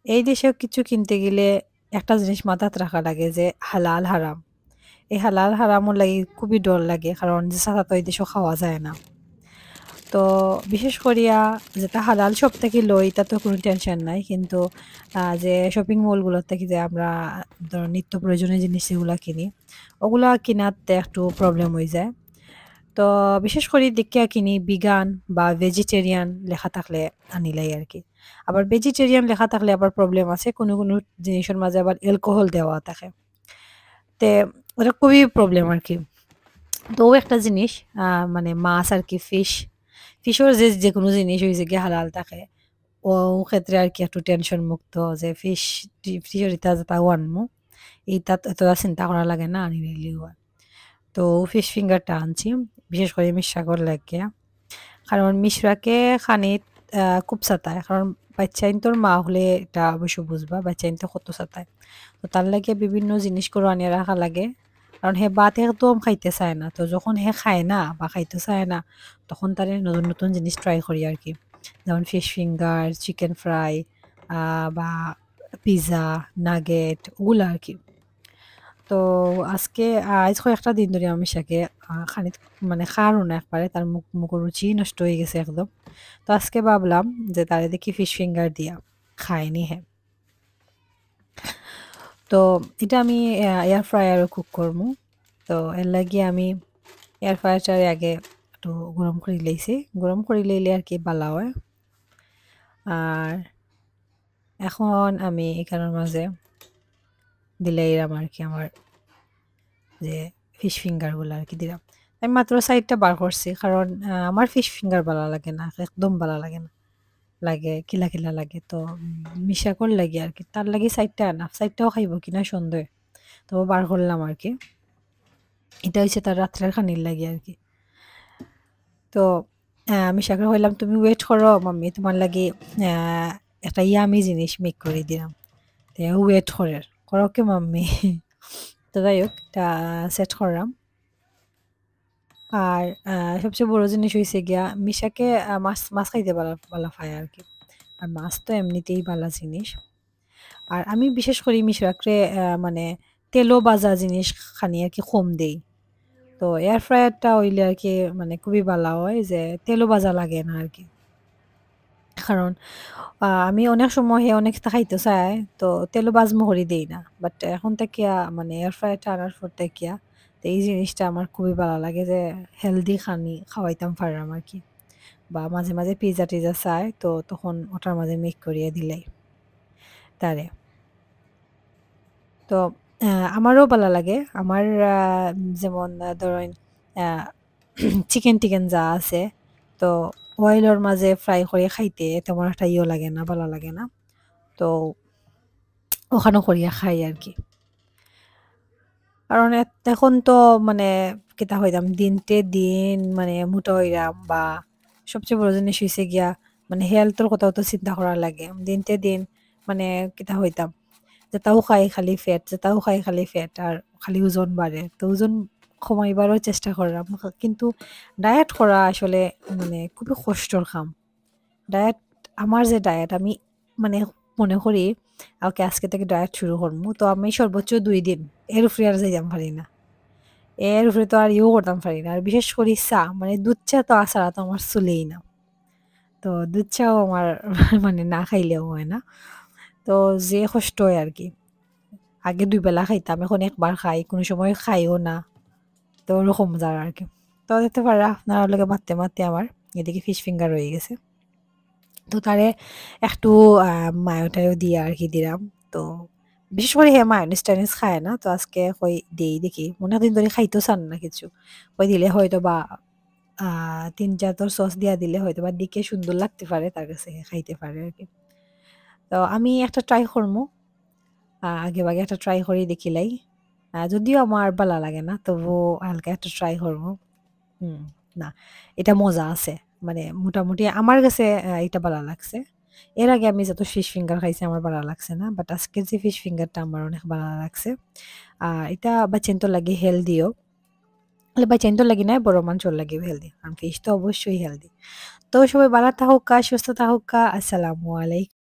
এই দেশেও কিছু কিনতে গেলে একটা জিনিস মাথাত রাখা লাগে যে হালাল হারাম। এই হালাল হারামর লাগি খুবই ডর লাগে কারণ যে ছাড়া তো এই দেশও খাওয়া যায় না। তো বিশেষ করিয়া যেটা হালাল শপ থেকে লই তাতে কোনো টেনশন নাই। কিন্তু যে শপিং মলগুলোর থেকে যে আমরা ধরুন নিত্য প্রয়োজনীয় জিনিস যেগুলা কিনি, ওগুলা কিনাতে একটু প্রবলেম হয়ে যায়। তো বিশেষ করে দেখিয়া কিনি বিগান বা ভেজিটেরিয়ান লেখা থাকলে আনিলাই আরকি। আবার ভেজিটেরিয়ান লেখা থাকলে আবার প্রবলেম আছে। কোনো জিনিসের মাঝে আবার অ্যালকোহল দেওয়া থাকে। তে ওটা খুবই প্রবলেম আরকি। তো ও একটা জিনিস মানে মাছ আরকি ফিশও যেকোনো জিনিস হইছে গিয়ে হালাল থাকে। ও ক্ষেত্রে আরকি একটু টেনশন মুক্ত যে ফিশের ইটা যেটাও আনমু, এইটাত এতটা চিন্তা করা লাগে না আনি নিলেই হয়। তো ফিশ ফিঙ্গারটা আনছি। বিশেষ করে মিশরাকর লাগিয়া। কারণ মিশরাকে খানিত খুব চাতায়। কারণ বাচ্চাইনটোর মা হলে এটা অবশ্য বুঝবা বাচ্চাইনটো কত চাতায়। তো তার লাগে বিভিন্ন জিনিস করে আনিয়ে রাখা লাগে। কারণ হে ভাত একদম খাইতে চায় না। তো যখন হে খায় না বা খাইতে চায় না তখন তারে নতুন জিনিস ট্রাই করি আরকি। যেমন ফিশ ফিঙ্গার, চিকেন ফ্রাই বা পিজ্জা, নাগেট ওগুলা আরকি। তো আজকে আইজ কয়েকটা দিন ধরে আমি মিশাকে খানিক মানে খাওয়ারও না একবারে তার মুখের রুচি নষ্ট হয়ে গেছে একদম। তো আজকে ভাবলাম যে তারে দেখি ফিশ ফিঙ্গার দিয়া খায়নি হে। তো এটা আমি এয়ার ফ্রায়ারে কুক করবো। তো এর লাগি আমি এয়ার ফ্রায়ারটারে আগে একটু গরম করে লইছি। গরম করে লইলে আর কি বালা হয়। আর এখন আমি এখানের মাঝে দিলাইরাম আর কি আমার যে ফিশ ফিঙ্গার গুলো আর কি দিলাম। আমি মাত্র সাইডটা বার করছি কারণ আমার ফিশ ফিঙ্গার ভালো লাগে না, একদম ভালো লাগে না, লাগে কিলা কিলা লাগে। তো মিশা কর লাগে আর কি, তার লাগে সাইডটা না, সাইডটাও খাইব কিনা সন্দেহ। তো বার করলাম আর কি, এটা হচ্ছে তার রাত্রের খানির লাগে আর কি। তো মিশাকে কইলাম তুমি ওয়েট করো মাম্মি, তোমার লাগে একটা ইয়ামি জিনিস মেক করে দিলাম। তো ওয়েট করে করো কে মাম্মি। তো যাই হোক এটা সেট করলাম। আর সবচেয়ে বড় জিনিস হইছে গিয়া মিশাকে মাছ খাইতে বালা পায় আরকি। আর মাছ তো এমনিতেই বালা জিনিস। আর আমি বিশেষ করি মিশরাকরে মানে তেলো ভাজা জিনিস খানি আরকি কম দেই। তো এয়ার ফ্রায়ারটা হইলে আরকি মানে খুবই বালা হয় যে তেলো ভাজা লাগে না আরকি। কারণ আমি অনেক সময় অনেকটা খাইতে চায়, তো তেলো ভাজমো করি দেই না। বাট এখন থেকিয়া মানে এয়ার ফ্রায়ারটা আনার পর থেকিয়া তো এই জিনিসটা আমার খুবই ভালো লাগে যে হেলদি খাওয়াইতাম পারলাম আরকি। বা মাঝে পিজ্জা-টিজ্জা চায় তো তখন ওটার মাঝে মেক করিয়ে দিলাই তারে। তো আ আমারও ভালো লাগে। আমার যেমন ধরেন আ চিকেন-টিকেন যা আছে তো অয়েলের মাঝে ফ্রাই করে খাইতে তেমন একটা লাগে না, ভালো লাগে না। তো ওখানেও করিয়া খাই আরকি। কারণ এখন তো মানে কিতা হইতাম দিনটে দিন মানে মোটা হইরাম বা সবচেয়ে বড় জিনিস হইছে গিয়া মানে হেলথের কথাও তো চিন্তা করা লাগে। দিনটে দিন মানে কিতা হইতাম যেটাও খাই খালি ফ্যাট, যেটাও খাই খালি ফ্যাট আর খালি ওজন বাড়ে। তো ওজন কমাইবারও চেষ্টা করলাম। কিন্তু ডায়েট করা আসলে মানে খুবই কষ্টর কাম। ডায়েট আমার যে ডায়েট আমি মানে মনে করি ওকে আজকে থেকে ডায়েট শুরু করবো। তো আমি সর্বোচ্চ ২ দিন এর উপরে আর যাইতাম পারি না। এর উপরে তো আর করতাম পারি না। আর বিশেষ করে চা মানে দুধ চা তো ছাড়া তো আমার চলেই না। তো দুধ চাও আমার মানে না খাইলেও হয় না। তো যে কষ্ট হয় আরকি। আগে ২ বেলা খাইতাম, এখন একবার খাই। কোনো সময় খাইও না। তো ওরকম যার আরকি। তো দেখতে পারা আপনার লগে মারতে আমার এদিকে ফিশ ফিঙ্গার রয়ে গেছে। তো তারে একটু আ মায়ো-টায়ো দিয়ে আরকি দিলাম। তো বিশেষ করে মায়োনিজ-টায়োনিজ খায় না। তো আজকে কই দেই দেখি। অনেকদিন ধরে খাইতেও চান না কিছু। কই দিলে হয়তোবা আ ৩-৪ টা সস দিয়া দিলে হয়তোবা দেখে সুন্দর লাগতে পারে তার কাছে খাইতে পারে আরকি। তো আমি একটা ট্রাই করমু। আগেভাগে একটা ট্রাই করে দেখিলাই। যদিও আমার ভালো লাগে না তবুও হালকা একটা ট্রাই করব। হুম, না, এটা মজা আছে। মানে মোটামুটি আমার কাছে এটা ভালো লাগছে। এর আগে আমি যত ফিশ ফিঙ্গার খাইছি আমার ভালো লাগছে না। বাট আজকের যে ফিশ ফিঙ্গারটা আমার অনেক ভালো লাগছে। এটা বাচ্চাইন্তর লাগি হেলদিও। মানে বাচ্চাইন্তর লাগি নাই বড় মানুষের লাগিও হেলদি। কারণ ফিশ তো অবশ্যই হেলদি। তো সবাই ভালো থাকুক, সুস্থ থাকুক। আসসালামু আলাইকুম।